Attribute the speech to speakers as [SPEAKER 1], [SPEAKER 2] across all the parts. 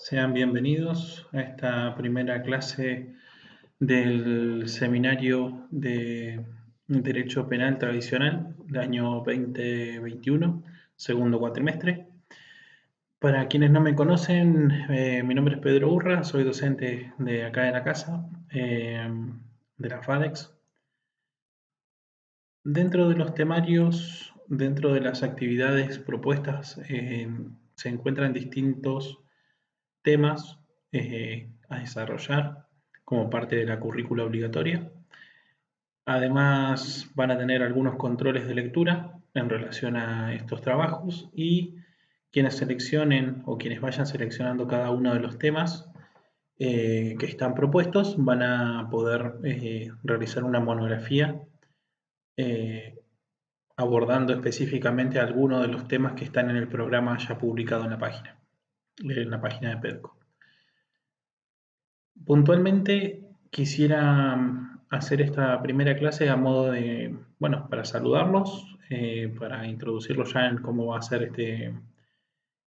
[SPEAKER 1] Sean bienvenidos a esta primera clase del seminario de Derecho Penal Tradicional del año 2021, segundo cuatrimestre. Para quienes no me conocen, mi nombre es Pedro Urra, soy docente de acá de la casa, de la FADEX. Dentro de los temarios, dentro de las actividades propuestas, se encuentran distintos temas a desarrollar como parte de la currícula obligatoria. Además, van a tener algunos controles de lectura en relación a estos trabajos y quienes seleccionen o quienes vayan seleccionando cada uno de los temas que están propuestos van a poder realizar una monografía eh, abordando específicamente algunos de los temas que están en el programa ya publicado en la página de PEDCO. Puntualmente quisiera hacer esta primera clase a modo de, bueno, para saludarlos, para introducirlos ya en cómo va a ser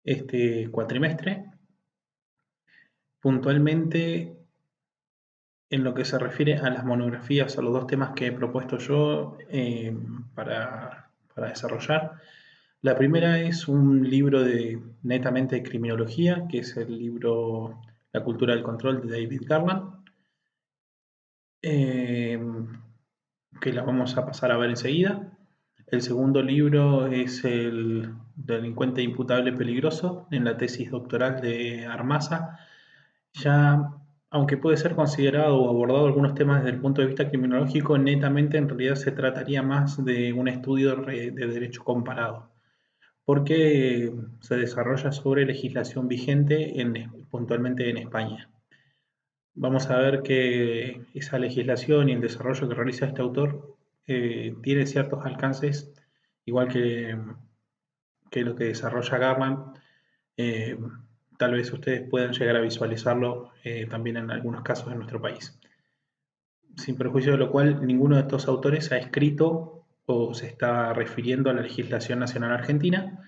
[SPEAKER 1] este cuatrimestre. Puntualmente, en lo que se refiere a las monografías, a los dos temas que he propuesto yo para desarrollar. La primera es un libro netamente de criminología, que es el libro La cultura del control de David Garland. Que la vamos a pasar a ver enseguida. El segundo libro es El delincuente imputable peligroso, en la tesis doctoral de Armaza. Ya, aunque puede ser considerado o abordado algunos temas desde el punto de vista criminológico, netamente en realidad se trataría más de un estudio de derecho comparado, porque se desarrolla sobre legislación vigente puntualmente en España. Vamos a ver que esa legislación y el desarrollo que realiza este autor tiene ciertos alcances, igual que lo que desarrolla Garland. eh, Tal vez ustedes puedan llegar a visualizarlo también en algunos casos en nuestro país. Sin perjuicio de lo cual, ninguno de estos autores ha escrito o se está refiriendo a la legislación nacional argentina.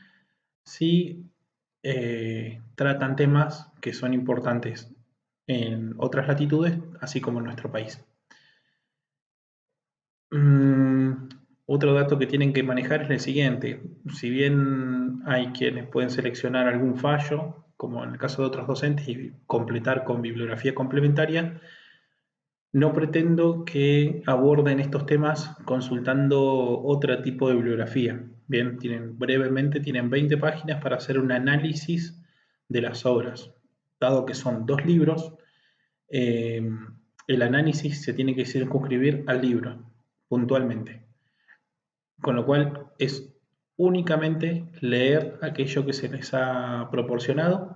[SPEAKER 1] Sí tratan temas que son importantes en otras latitudes, así como en nuestro país. Otro dato que tienen que manejar es el siguiente. Si bien hay quienes pueden seleccionar algún fallo, como en el caso de otros docentes, y completar con bibliografía complementaria, no pretendo que aborden estos temas consultando otro tipo de bibliografía. Bien, brevemente tienen 20 páginas para hacer un análisis de las obras. Dado que son dos libros, eh, el análisis se tiene que circunscribir al libro, puntualmente. Con lo cual es únicamente leer aquello que se les ha proporcionado.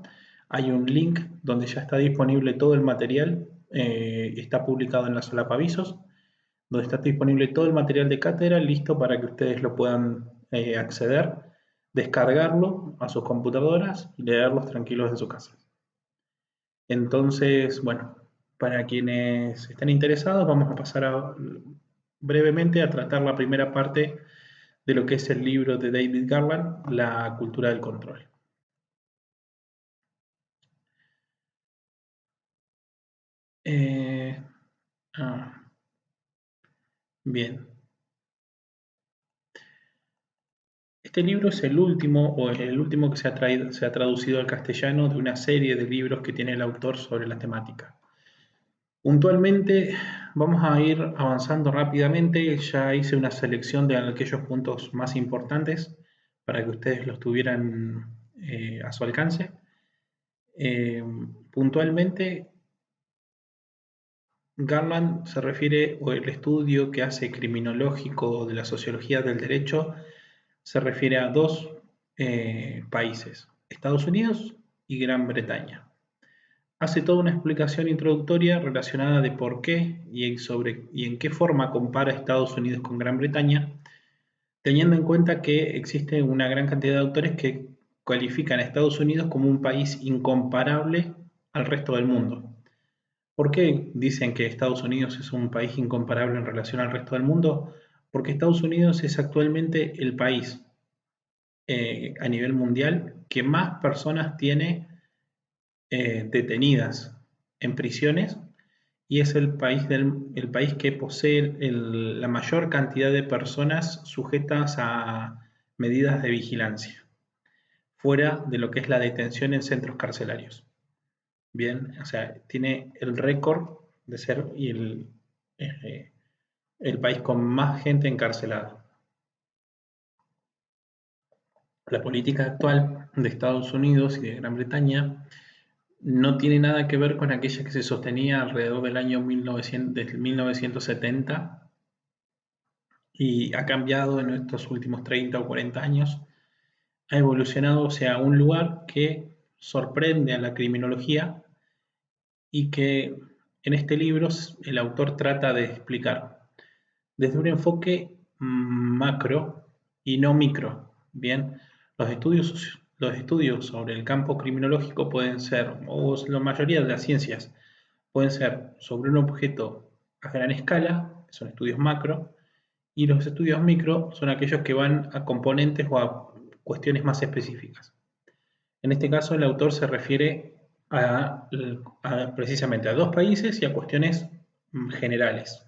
[SPEAKER 1] Hay un link donde ya está disponible todo el material, está publicado en la solapa avisos, donde está disponible todo el material de cátedra listo para que ustedes lo puedan acceder, descargarlo a sus computadoras y leerlos tranquilos en su casa. Entonces, bueno, para quienes estén interesados, vamos a pasar brevemente a tratar la primera parte de lo que es el libro de David Garland, La cultura del control. Eh, Bien. Este libro es el último, o el último que se ha traducido al castellano de una serie de libros que tiene el autor sobre la temática. Puntualmente vamos a ir avanzando rápidamente, ya hice una selección de aquellos puntos más importantes para que ustedes los tuvieran a su alcance. Puntualmente, Garland se refiere, o el estudio que hace criminológico de la sociología del derecho, se refiere a dos países, Estados Unidos y Gran Bretaña. Hace toda una explicación introductoria relacionada de por qué y en qué forma compara Estados Unidos con Gran Bretaña, teniendo en cuenta que existe una gran cantidad de autores que califican a Estados Unidos como un país incomparable al resto del mundo. ¿Por qué dicen que Estados Unidos es un país incomparable en relación al resto del mundo? Porque Estados Unidos es actualmente el país a nivel mundial que más personas tiene detenidas en prisiones y es el país que posee la mayor cantidad de personas sujetas a medidas de vigilancia, fuera de lo que es la detención en centros carcelarios. Bien, o sea, tiene el récord de ser eh, el país con más gente encarcelada. La política actual de Estados Unidos y de Gran Bretaña no tiene nada que ver con aquella que se sostenía alrededor del año 1970 y ha cambiado en estos últimos 30 o 40 años. Ha evolucionado hacia un lugar que sorprende a la criminología y que en este libro el autor trata de explicar desde un enfoque macro y no micro. Bien, los estudios sobre el campo criminológico pueden ser, o la mayoría de las ciencias, pueden ser sobre un objeto a gran escala, son estudios macro, y los estudios micro son aquellos que van a componentes o a cuestiones más específicas. En este caso, el autor se refiere precisamente a dos países y a cuestiones generales.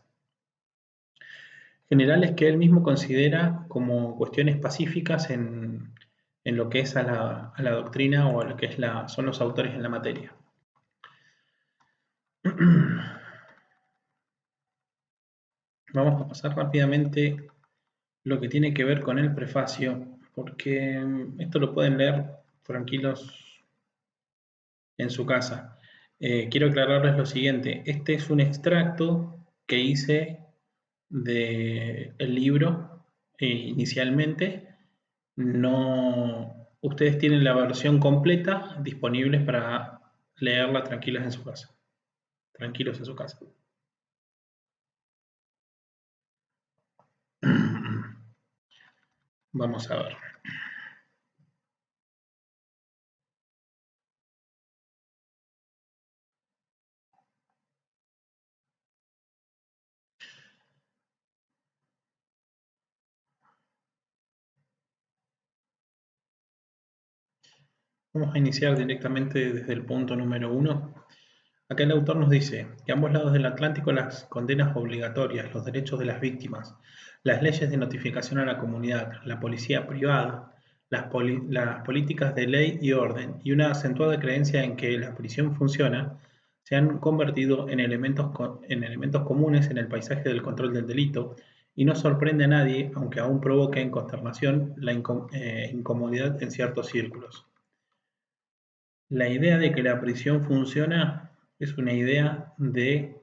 [SPEAKER 1] Generales que él mismo considera como cuestiones pacíficas en lo que es a la doctrina o a lo que es son los autores en la materia. Vamos a pasar rápidamente lo que tiene que ver con el prefacio, porque esto lo pueden leer tranquilos en su casa. Quiero aclararles lo siguiente, este es un extracto que hice del libro inicialmente. No, ustedes tienen la versión completa disponible para leerla tranquilos en su casa. Tranquilos en su casa. Vamos a ver. Vamos a iniciar directamente desde el punto número 1. Acá el autor nos dice que a ambos lados del Atlántico las condenas obligatorias, los derechos de las víctimas, las leyes de notificación a la comunidad, la policía privada, las políticas de ley y orden y una acentuada creencia en que la prisión funciona, se han convertido en elementos comunes en el paisaje del control del delito y no sorprende a nadie, aunque aún provoque en consternación la incomodidad en ciertos círculos. La idea de que la prisión funciona es una idea de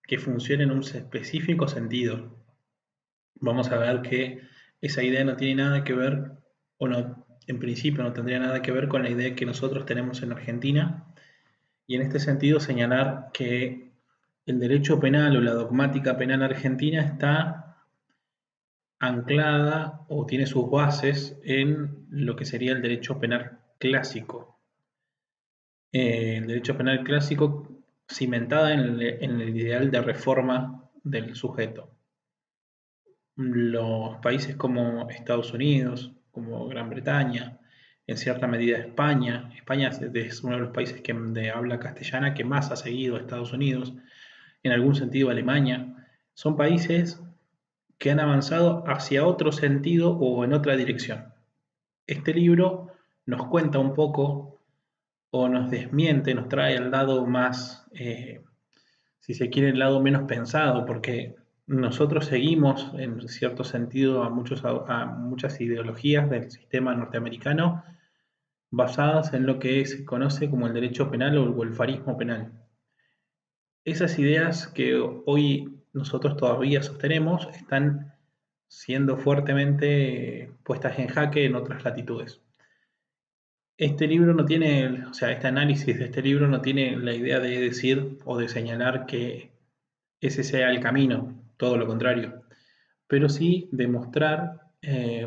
[SPEAKER 1] que funciona en un específico sentido. Vamos a ver que esa idea no tiene nada que ver, o no, en principio no tendría nada que ver con la idea que nosotros tenemos en Argentina, y en este sentido señalar que el derecho penal o la dogmática penal argentina está anclada o tiene sus bases en lo que sería el derecho penal clásico. El derecho penal clásico cimentada en el ideal de reforma del sujeto. Los países como Estados Unidos, como Gran Bretaña, en cierta medida España. España es uno de los países de habla castellana que más ha seguido a Estados Unidos, en algún sentido Alemania. Son países que han avanzado hacia otro sentido o en otra dirección. Este libro nos cuenta un poco o nos desmiente, nos trae al lado más, si se quiere, el lado menos pensado, porque nosotros seguimos en cierto sentido a muchas ideologías del sistema norteamericano basadas en lo que se conoce como el derecho penal o el welfarismo penal. Esas ideas que hoy nosotros todavía sostenemos están siendo fuertemente puestas en jaque en otras latitudes. Este libro no tiene, o sea, este análisis de este libro no tiene la idea de decir o de señalar que ese sea el camino, todo lo contrario, pero sí demostrar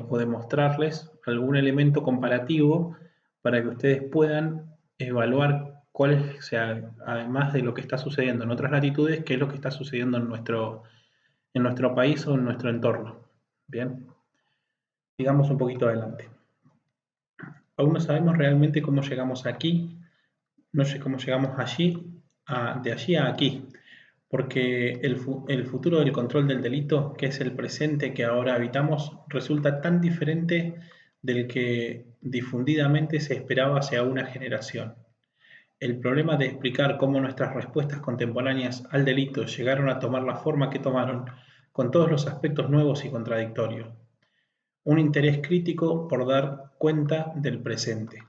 [SPEAKER 1] o demostrarles algún elemento comparativo para que ustedes puedan evaluar cuál es, o sea, además de lo que está sucediendo en otras latitudes, qué es lo que está sucediendo en nuestro país o en nuestro entorno. Bien, sigamos un poquito adelante. Aún no sabemos realmente cómo llegamos aquí, no sé cómo llegamos allí, de allí a aquí, porque el futuro del control del delito, que es el presente que ahora habitamos, resulta tan diferente del que difundidamente se esperaba hace una generación. El problema de explicar cómo nuestras respuestas contemporáneas al delito llegaron a tomar la forma que tomaron, con todos los aspectos nuevos y contradictorios. Un interés crítico por dar cuenta del presente.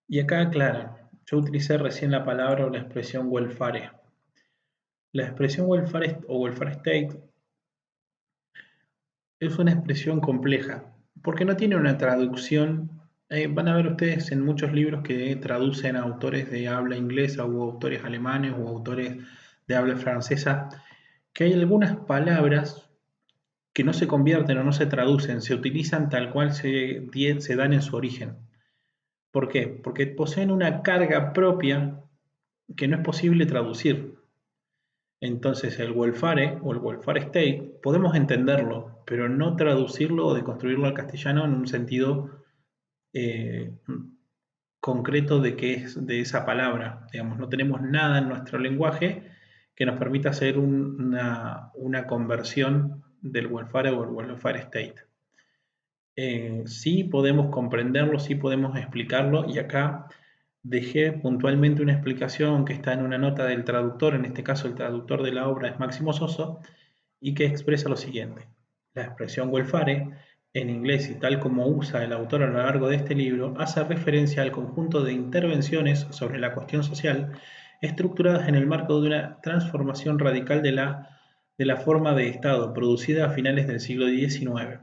[SPEAKER 1] Y acá aclara, yo utilicé recién la palabra o la expresión welfare. La expresión welfare o welfare state es una expresión compleja, porque no tiene una traducción. Van a ver ustedes en muchos libros que traducen a autores de habla inglesa o autores alemanes o autores de habla francesa, que hay algunas palabras que no se convierten o no se traducen, se utilizan tal cual se dan en su origen. ¿Por qué? Porque poseen una carga propia que no es posible traducir. Entonces el welfare o el welfare state podemos entenderlo, pero no traducirlo o deconstruirlo al castellano en un sentido eh, concreto de qué es de esa palabra. Digamos, no tenemos nada en nuestro lenguaje que nos permita hacer una conversión del welfare o el welfare state. Sí podemos comprenderlo, sí podemos explicarlo, y acá dejé puntualmente una explicación que está en una nota del traductor, en este caso el traductor de la obra es Máximo Soso, y que expresa lo siguiente. La expresión welfare, en inglés y tal como usa el autor a lo largo de este libro, hace referencia al conjunto de intervenciones sobre la cuestión social estructuradas en el marco de una transformación radical de la forma de Estado producida a finales del siglo XIX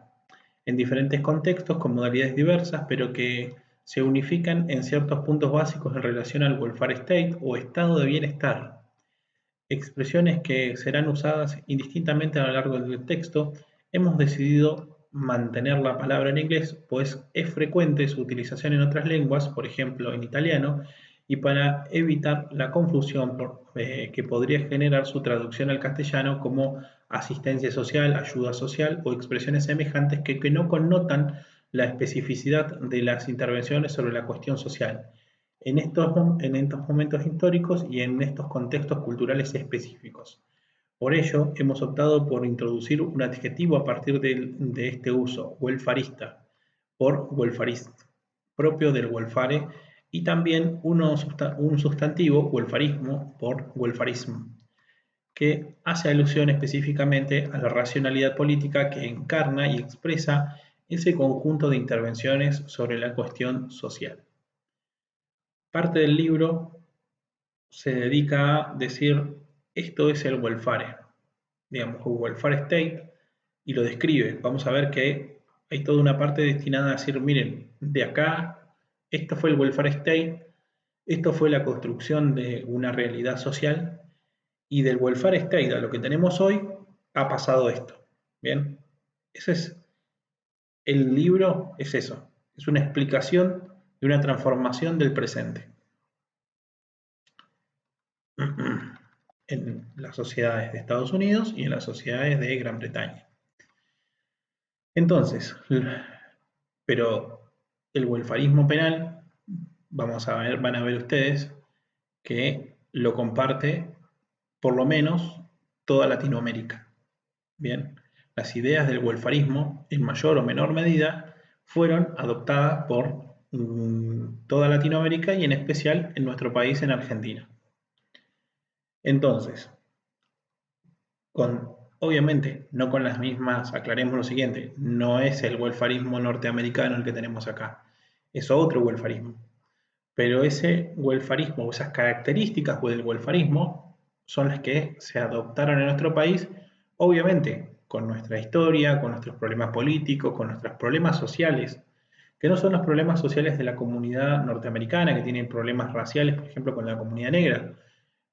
[SPEAKER 1] en diferentes contextos con modalidades diversas, pero que se unifican en ciertos puntos básicos en relación al welfare state o estado de bienestar, expresiones que serán usadas indistintamente a lo largo del texto. Hemos decidido mantener la palabra en inglés, pues es frecuente su utilización en otras lenguas, por ejemplo en italiano, y para evitar la confusión que podría generar su traducción al castellano como asistencia social, ayuda social o expresiones semejantes que no connotan la especificidad de las intervenciones sobre la cuestión social en estos momentos históricos y en estos contextos culturales específicos. Por ello, hemos optado por introducir un adjetivo a partir de este uso, welfarista, por welfarist, propio del welfare, y también un sustantivo, welfarismo, por welfarism, que hace alusión específicamente a la racionalidad política que encarna y expresa ese conjunto de intervenciones sobre la cuestión social. Parte del libro se dedica a decir esto es el welfare, digamos, el welfare state, y lo describe. Vamos a ver que hay toda una parte destinada a decir, miren, de acá, esto fue el welfare state, esto fue la construcción de una realidad social, y del welfare state a lo que tenemos hoy ha pasado esto. Bien, ese es el libro, es eso, es una explicación de una transformación del presente en las sociedades de Estados Unidos y en las sociedades de Gran Bretaña. Entonces, pero el welfarismo penal, van a ver ustedes que lo comparte por lo menos toda Latinoamérica. Bien, las ideas del welfarismo, en mayor o menor medida, fueron adoptadas por toda Latinoamérica y en especial en nuestro país, en Argentina. Entonces, obviamente, no con las mismas, aclaremos lo siguiente, no es el welfarismo norteamericano el que tenemos acá, es otro welfarismo. Pero ese welfarismo o esas características del welfarismo son las que se adoptaron en nuestro país, obviamente con nuestra historia, con nuestros problemas políticos, con nuestros problemas sociales, que no son los problemas sociales de la comunidad norteamericana, que tienen problemas raciales, por ejemplo, con la comunidad negra.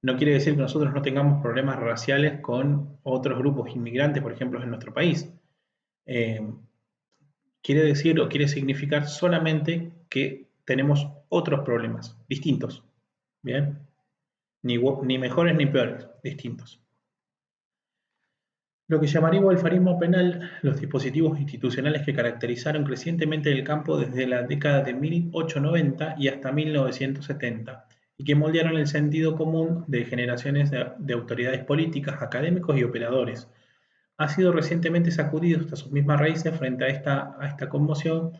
[SPEAKER 1] No quiere decir que nosotros no tengamos problemas raciales con otros grupos inmigrantes, por ejemplo, en nuestro país. Eh, Quiere decir o quiere significar solamente que tenemos otros problemas distintos. ¿Bien? Ni mejores ni peores, distintos. Lo que llamaría welfarismo penal, los dispositivos institucionales que caracterizaron crecientemente el campo desde la década de 1890 y hasta 1970, y que moldearon el sentido común de generaciones de autoridades políticas, académicos y operadores. Ha sido recientemente sacudido hasta sus mismas raíces. Frente a esta conmoción,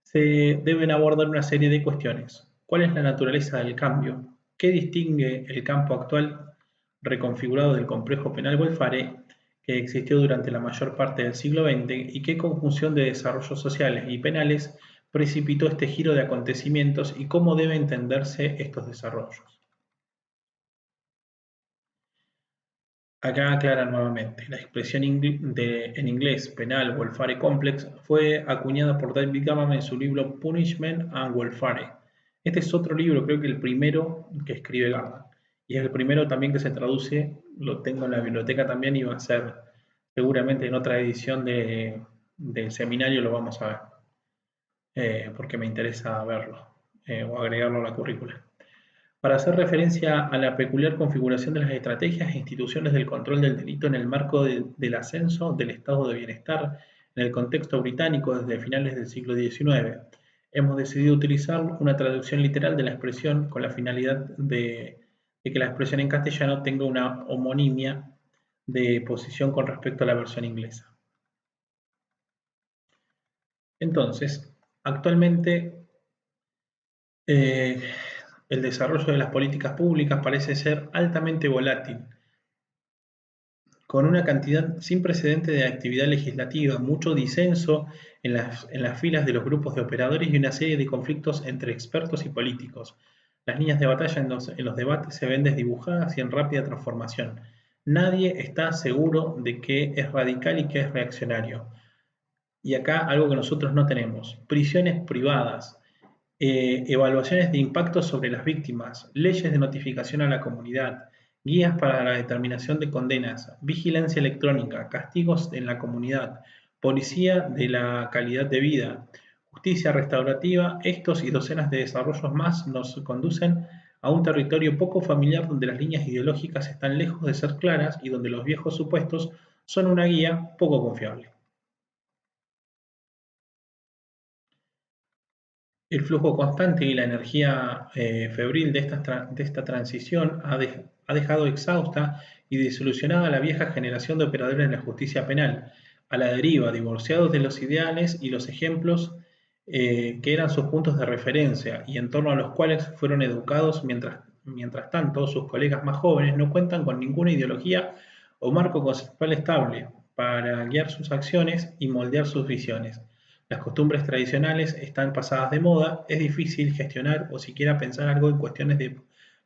[SPEAKER 1] se deben abordar una serie de cuestiones. ¿Cuál es la naturaleza del cambio? ¿Qué distingue el campo actual reconfigurado del complejo penal welfare que existió durante la mayor parte del siglo XX y qué conjunción de desarrollos sociales y penales precipitó este giro de acontecimientos y cómo deben entenderse estos desarrollos? Acá aclara nuevamente, la expresión en inglés penal welfare complex fue acuñada por David Gammon en su libro Punishment and Welfare. Este es otro libro, creo que el primero que escribe Gammon. Y es el primero también que se traduce, lo tengo en la biblioteca también y va a ser seguramente en otra edición del seminario lo vamos a ver, porque me interesa verlo o agregarlo a la currícula para hacer referencia a la peculiar configuración de las estrategias e instituciones del control del delito en el marco del ascenso del estado de bienestar en el contexto británico desde finales del siglo XIX. Hemos decidido utilizar una traducción literal de la expresión con la finalidad de que la expresión en castellano tenga una homonimia de posición con respecto a la versión inglesa. Entonces, actualmente el desarrollo de las políticas públicas parece ser altamente volátil, con una cantidad sin precedente de actividad legislativa, mucho disenso en las filas de los grupos de operadores y una serie de conflictos entre expertos y políticos. Las líneas de batalla en los debates se ven desdibujadas y en rápida transformación. Nadie está seguro de qué es radical y qué es reaccionario. Y acá algo que nosotros no tenemos: prisiones privadas, evaluaciones de impacto sobre las víctimas, leyes de notificación a la comunidad, guías para la determinación de condenas, vigilancia electrónica, castigos en la comunidad, policía de la calidad de vida, justicia restaurativa. Estos y docenas de desarrollos más nos conducen a un territorio poco familiar donde las líneas ideológicas están lejos de ser claras y donde los viejos supuestos son una guía poco confiable. El flujo constante y la energía febril de esta transición ha dejado exhausta y desilusionada a la vieja generación de operadores de la justicia penal, a la deriva, divorciados de los ideales y los ejemplos que eran sus puntos de referencia y en torno a los cuales fueron educados. Mientras tanto, sus colegas más jóvenes no cuentan con ninguna ideología o marco conceptual estable para guiar sus acciones y moldear sus visiones. Las costumbres tradicionales están pasadas de moda, es difícil gestionar o siquiera pensar algo en cuestiones de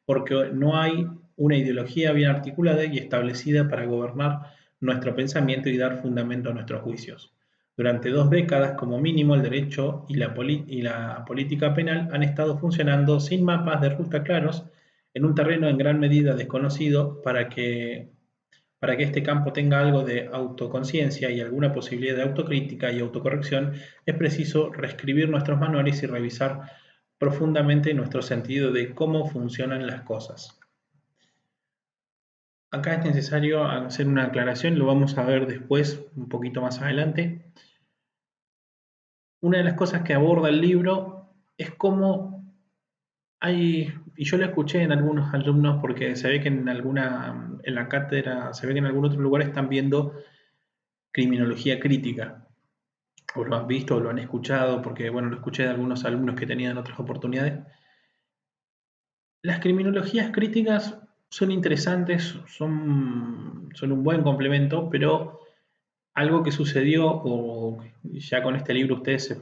[SPEAKER 1] porque no hay una ideología bien articulada y establecida para gobernar nuestro pensamiento y dar fundamento a nuestros juicios. Durante 2 décadas, como mínimo, el derecho y la política penal han estado funcionando sin mapas de ruta claros en un terreno en gran medida desconocido. Para que este campo tenga algo de autoconciencia y alguna posibilidad de autocrítica y autocorrección, es preciso reescribir nuestros manuales y revisar profundamente nuestro sentido de cómo funcionan las cosas. Acá es necesario hacer una aclaración, lo vamos a ver después, un poquito más adelante. Una de las cosas que aborda el libro es cómo y yo lo escuché en algunos alumnos porque se ve que en la cátedra, se ve que en algún otro lugar están viendo criminología crítica, o lo han visto o lo han escuchado, porque bueno, lo escuché de algunos alumnos que tenían otras oportunidades. Las criminologías críticas son interesantes, son un buen complemento, pero algo que sucedió, o ya con este libro ustedes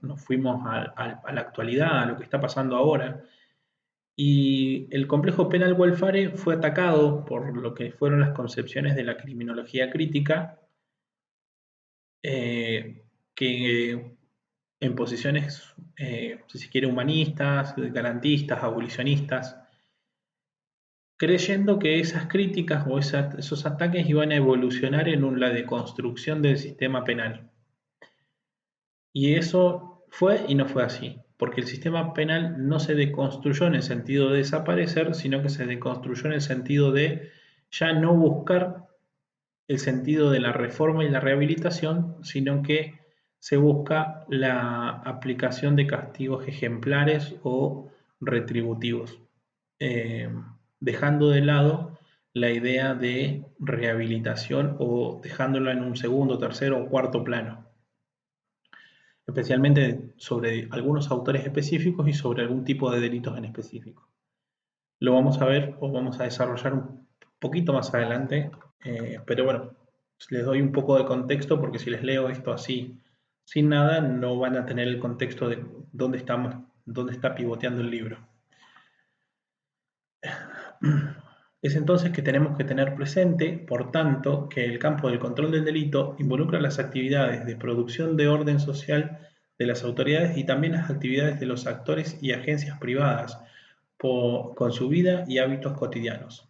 [SPEAKER 1] nos fuimos a la actualidad, a lo que está pasando ahora, y el complejo penal welfare fue atacado por lo que fueron las concepciones de la criminología crítica, que en posiciones, si se quiere, humanistas, garantistas, abolicionistas, creyendo que esas críticas o esos ataques iban a evolucionar en la deconstrucción del sistema penal. Y eso fue y no fue así, porque el sistema penal no se deconstruyó en el sentido de desaparecer, sino que se deconstruyó en el sentido de ya no buscar el sentido de la reforma y la rehabilitación, sino que se busca la aplicación de castigos ejemplares o retributivos, eh, dejando de lado la idea de rehabilitación o dejándola en un segundo, tercero o cuarto plano, especialmente sobre algunos autores específicos y sobre algún tipo de delitos en específico. Lo vamos a ver o vamos a desarrollar un poquito más adelante, pero bueno, les doy un poco de contexto porque si les leo esto así sin nada, no van a tener el contexto de dónde estamos, dónde está pivoteando el libro. Es entonces que tenemos que tener presente, por tanto, que el campo del control del delito involucra las actividades de producción de orden social de las autoridades y también las actividades de los actores y agencias privadas con su vida y hábitos cotidianos.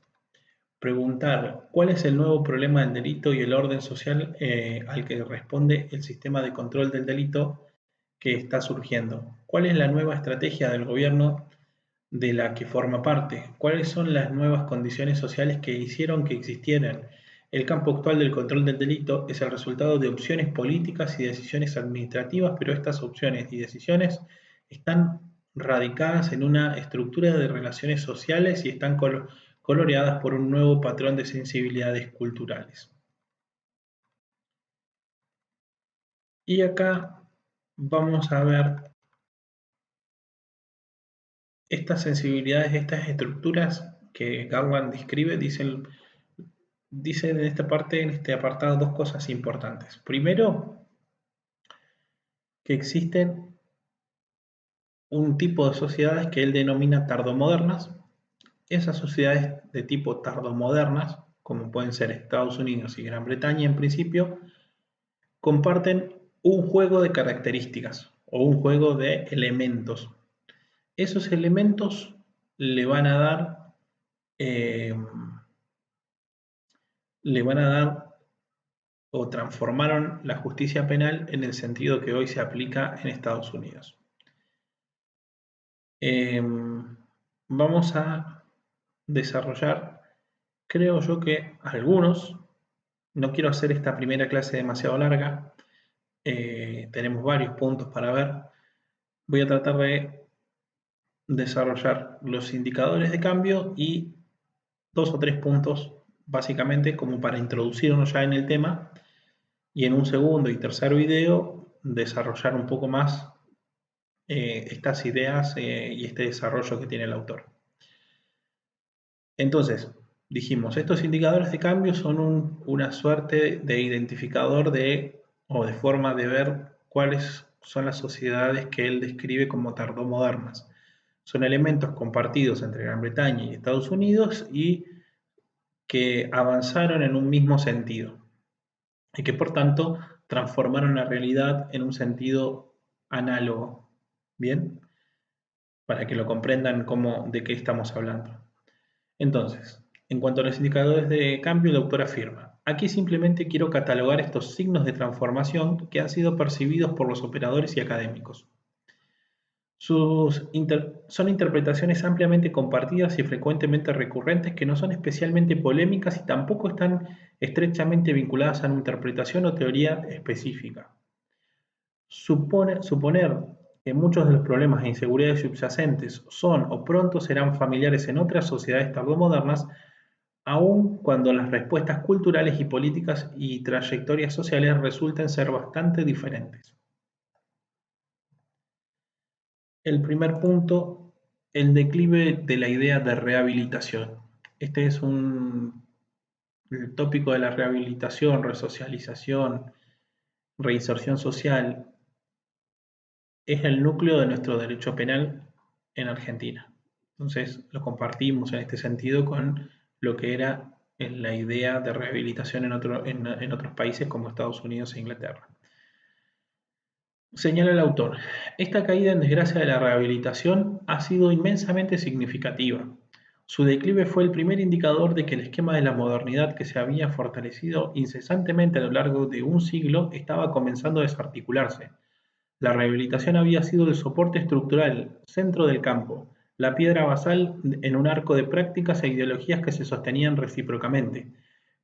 [SPEAKER 1] Preguntar cuál es el nuevo problema del delito y el orden social al que responde el sistema de control del delito que está surgiendo. ¿Cuál es la nueva estrategia del gobierno de la que forma parte? ¿Cuáles son las nuevas condiciones sociales que hicieron que existieran? El campo actual del control del delito es el resultado de opciones políticas y decisiones administrativas, pero estas opciones y decisiones están radicadas en una estructura de relaciones sociales y están coloreadas por un nuevo patrón de sensibilidades culturales. Y acá vamos a ver estas sensibilidades, estas estructuras que Garland describe, dicen en esta parte, en este apartado, dos cosas importantes. Primero, que existen un tipo de sociedades que él denomina tardomodernas. Esas sociedades de tipo tardomodernas, como pueden ser Estados Unidos y Gran Bretaña en principio, comparten un juego de características o un juego de elementos. Esos elementos le van a dar eh, o transformaron la justicia penal en el sentido que hoy se aplica en Estados Unidos. Vamos a desarrollar, creo yo que algunos, no quiero hacer esta primera clase demasiado larga, tenemos varios puntos para ver, voy a tratar de desarrollar los indicadores de cambio y 2 o 3 puntos básicamente como para introducirnos ya en el tema y en un segundo y tercer video desarrollar un poco más estas ideas y este desarrollo que tiene el autor. Entonces, dijimos, estos indicadores de cambio son una suerte de identificador o de forma de ver cuáles son las sociedades que él describe como tardomodernas. Son elementos compartidos entre Gran Bretaña y Estados Unidos y que avanzaron en un mismo sentido y que por tanto transformaron la realidad en un sentido análogo. ¿Bien? Para que lo comprendan de qué estamos hablando. Entonces, en cuanto a los indicadores de cambio, el autor afirma: aquí simplemente quiero catalogar estos signos de transformación que han sido percibidos por los operadores y académicos. Son interpretaciones ampliamente compartidas y frecuentemente recurrentes que no son especialmente polémicas y tampoco están estrechamente vinculadas a una interpretación o teoría específica. Suponer que muchos de los problemas e inseguridades subyacentes son o pronto serán familiares en otras sociedades tardomodernas, aun cuando las respuestas culturales y políticas y trayectorias sociales resulten ser bastante diferentes. El primer punto, el declive de la idea de rehabilitación. Este es el tópico de la rehabilitación, resocialización, reinserción social. Es el núcleo de nuestro derecho penal en Argentina. Entonces lo compartimos en este sentido con lo que era la idea de rehabilitación en otros países como Estados Unidos e Inglaterra. Señala el autor, esta caída en desgracia de la rehabilitación ha sido inmensamente significativa. Su declive fue el primer indicador de que el esquema de la modernidad que se había fortalecido incesantemente a lo largo de un siglo estaba comenzando a desarticularse. La rehabilitación había sido el soporte estructural, centro del campo, la piedra basal en un arco de prácticas e ideologías que se sostenían recíprocamente,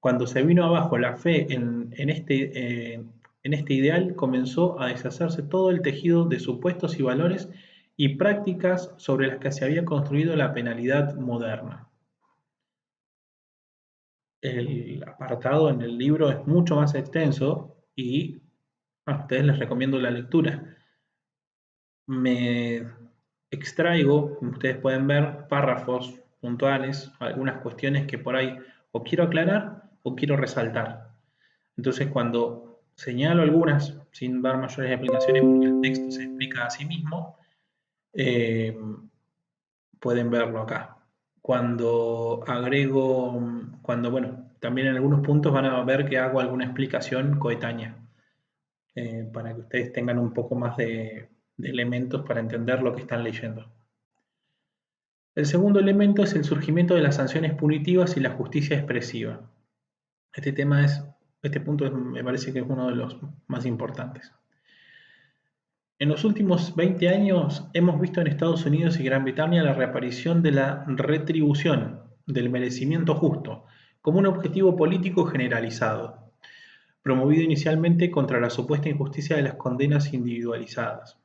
[SPEAKER 1] Cuando se vino abajo la fe en este ideal, comenzó a deshacerse todo el tejido de supuestos y valores y prácticas sobre las que se había construido la penalidad moderna. El apartado en el libro es mucho más extenso y a ustedes les recomiendo la lectura. Me extraigo, como ustedes pueden ver, párrafos puntuales, algunas cuestiones que por ahí o quiero aclarar o quiero resaltar. Entonces, cuando señalo algunas, sin dar mayores explicaciones, porque el texto se explica a sí mismo, eh, pueden verlo acá. Bueno, también en algunos puntos van a ver que hago alguna explicación coetánea, para que ustedes tengan un poco más de elementos para entender lo que están leyendo. El segundo elemento es el surgimiento de las sanciones punitivas y la justicia expresiva. Este punto me parece que es uno de los más importantes. En los últimos 20 años hemos visto en Estados Unidos y Gran Bretaña la reaparición de la retribución, del merecimiento justo, como un objetivo político generalizado, promovido inicialmente contra la supuesta injusticia de las condenas individualizadas.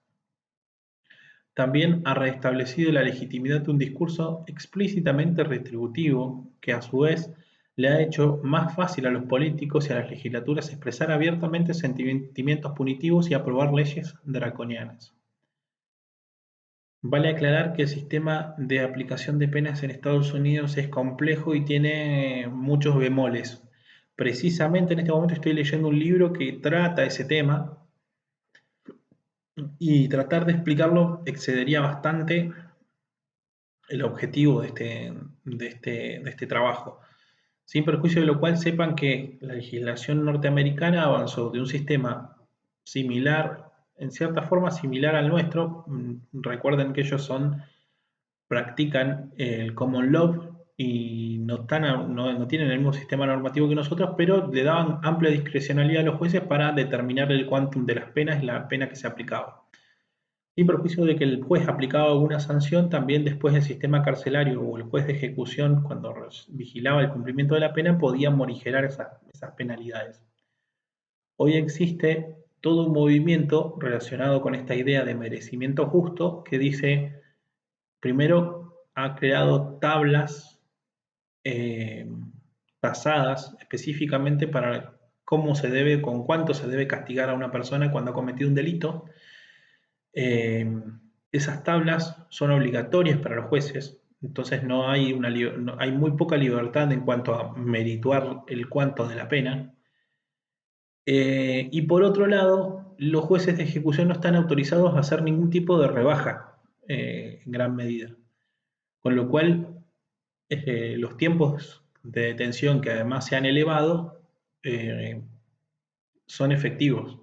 [SPEAKER 1] También ha restablecido la legitimidad de un discurso explícitamente retributivo que a su vez le ha hecho más fácil a los políticos y a las legislaturas expresar abiertamente sentimientos punitivos y aprobar leyes draconianas. Vale aclarar que el sistema de aplicación de penas en Estados Unidos es complejo y tiene muchos bemoles. Precisamente en este momento estoy leyendo un libro que trata ese tema y tratar de explicarlo excedería bastante el objetivo de este trabajo. Sin perjuicio de lo cual sepan que la legislación norteamericana avanzó de un sistema similar, en cierta forma similar al nuestro. Recuerden que ellos practican el common law y no tienen el mismo sistema normativo que nosotros, pero le daban amplia discrecionalidad a los jueces para determinar el quantum de las penas y la pena que se aplicaba. Sin perjuicio de que el juez aplicaba alguna sanción, también después el sistema carcelario o el juez de ejecución, cuando vigilaba el cumplimiento de la pena, podía morigerar esas penalidades. Hoy existe todo un movimiento relacionado con esta idea de merecimiento justo que dice, primero ha creado tablas tasadas específicamente para con cuánto se debe castigar a una persona cuando ha cometido un delito. Esas tablas son obligatorias para los jueces, entonces hay muy poca libertad en cuanto a merituar el cuánto de la pena. Y por otro lado, los jueces de ejecución no están autorizados a hacer ningún tipo de rebaja, en gran medida. Con lo cual, los tiempos de detención, que además se han elevado, son efectivos.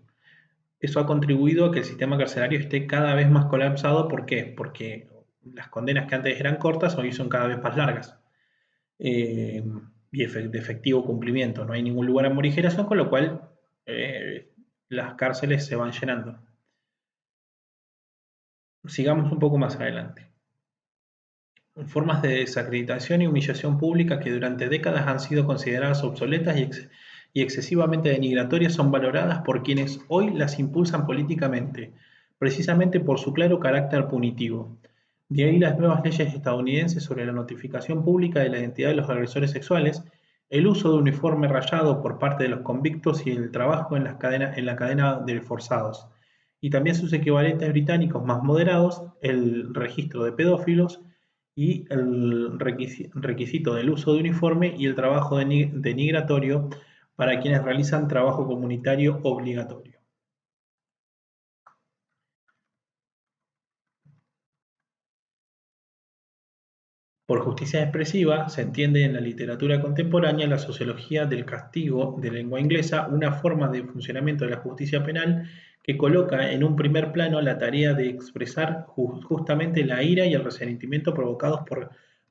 [SPEAKER 1] Eso ha contribuido a que el sistema carcelario esté cada vez más colapsado. ¿Por qué? Porque las condenas que antes eran cortas hoy son cada vez más largas, y de efectivo cumplimiento. No hay ningún lugar a morigeración, con lo cual las cárceles se van llenando. Sigamos un poco más adelante. Formas de desacreditación y humillación pública que durante décadas han sido consideradas obsoletas y excesivamente denigratorias son valoradas por quienes hoy las impulsan políticamente, precisamente por su claro carácter punitivo. De ahí las nuevas leyes estadounidenses sobre la notificación pública de la identidad de los agresores sexuales, el uso de uniforme rayado por parte de los convictos y el trabajo en la cadena de forzados, y también sus equivalentes británicos más moderados, el registro de pedófilos y el requisito del uso de uniforme y el trabajo denigratorio para quienes realizan trabajo comunitario obligatorio. Por justicia expresiva se entiende en la literatura contemporánea la sociología del castigo de lengua inglesa, una forma de funcionamiento de la justicia penal que coloca en un primer plano la tarea de expresar justamente la ira y el resentimiento provocados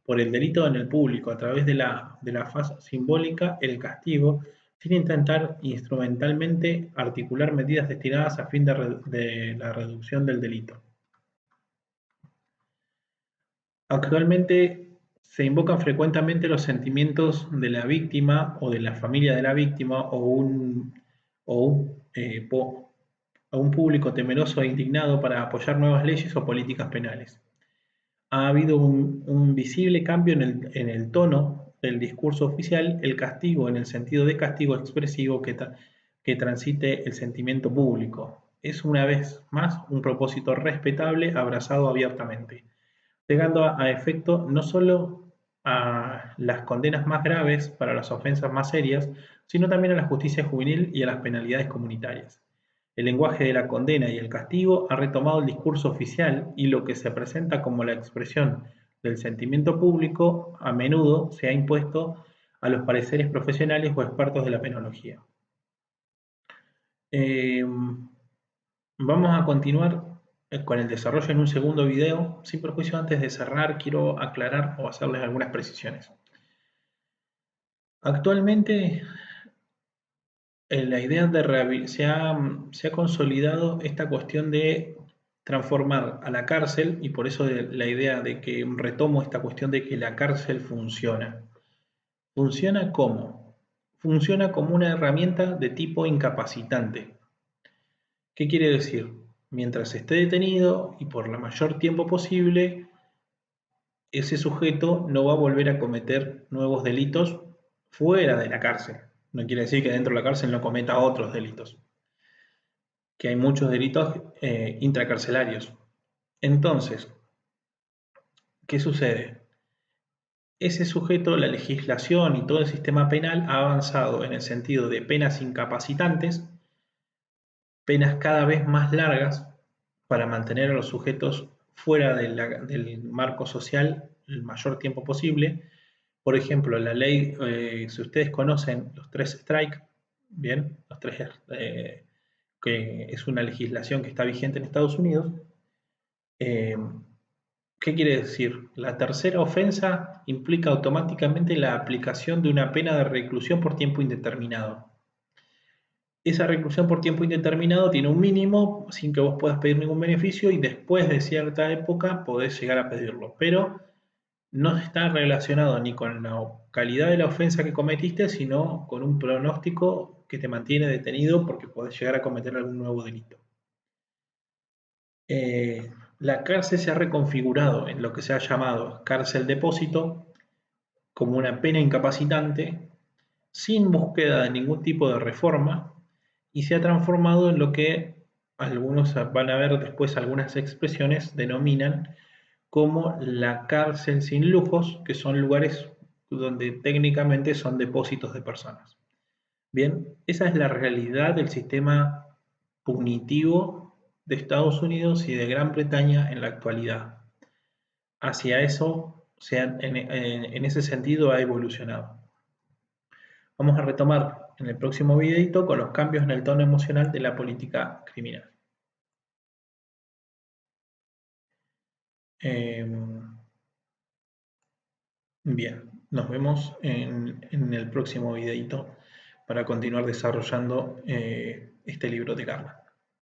[SPEAKER 1] por el delito en el público a través de la faz simbólica, el castigo, sin intentar instrumentalmente articular medidas destinadas a fin de la reducción del delito. Actualmente se invocan frecuentemente los sentimientos de la víctima o de la familia de la víctima o un, a un público temeroso e indignado para apoyar nuevas leyes o políticas penales. Ha habido un visible cambio en el tono del discurso oficial, el castigo en el sentido de castigo expresivo que transite el sentimiento público. Es una vez más un propósito respetable abrazado abiertamente, llegando a efecto no solo a las condenas más graves para las ofensas más serias, sino también a la justicia juvenil y a las penalidades comunitarias. El lenguaje de la condena y el castigo ha retomado el discurso oficial y lo que se presenta como la expresión del sentimiento público a menudo se ha impuesto a los pareceres profesionales o expertos de la penología. Vamos a continuar con el desarrollo en un segundo video. Sin perjuicio, antes de cerrar, quiero aclarar o hacerles algunas precisiones. Actualmente, en la idea de se ha consolidado esta cuestión de transformar a la cárcel, y por eso la idea de que retomo esta cuestión de que la cárcel funciona. ¿Funciona cómo? Funciona como una herramienta de tipo incapacitante. ¿Qué quiere decir? Mientras esté detenido y por el mayor tiempo posible, ese sujeto no va a volver a cometer nuevos delitos fuera de la cárcel. No quiere decir que dentro de la cárcel no cometa otros delitos, que hay muchos delitos intracarcelarios. Entonces, ¿qué sucede? Ese sujeto, la legislación y todo el sistema penal ha avanzado en el sentido de penas incapacitantes, penas cada vez más largas para mantener a los sujetos fuera del marco social el mayor tiempo posible. Por ejemplo, la ley, si ustedes conocen los 3 strikes, bien, los 3, que es una legislación que está vigente en Estados Unidos. ¿Qué quiere decir? La tercera ofensa implica automáticamente la aplicación de una pena de reclusión por tiempo indeterminado. Esa reclusión por tiempo indeterminado tiene un mínimo sin que vos puedas pedir ningún beneficio y después de cierta época podés llegar a pedirlo, pero no está relacionado ni con la calidad de la ofensa que cometiste, sino con un pronóstico que te mantiene detenido porque podés llegar a cometer algún nuevo delito. La cárcel se ha reconfigurado en lo que se ha llamado cárcel depósito como una pena incapacitante sin búsqueda de ningún tipo de reforma y se ha transformado en lo que algunos van a ver después algunas expresiones denominan como la cárcel sin lujos, que son lugares donde técnicamente son depósitos de personas. Bien, esa es la realidad del sistema punitivo de Estados Unidos y de Gran Bretaña en la actualidad. Hacia eso, en ese sentido, ha evolucionado. Vamos a retomar en el próximo videito con los cambios en el tono emocional de la política criminal. Bien, nos vemos en el próximo videito para continuar desarrollando este libro de Carla.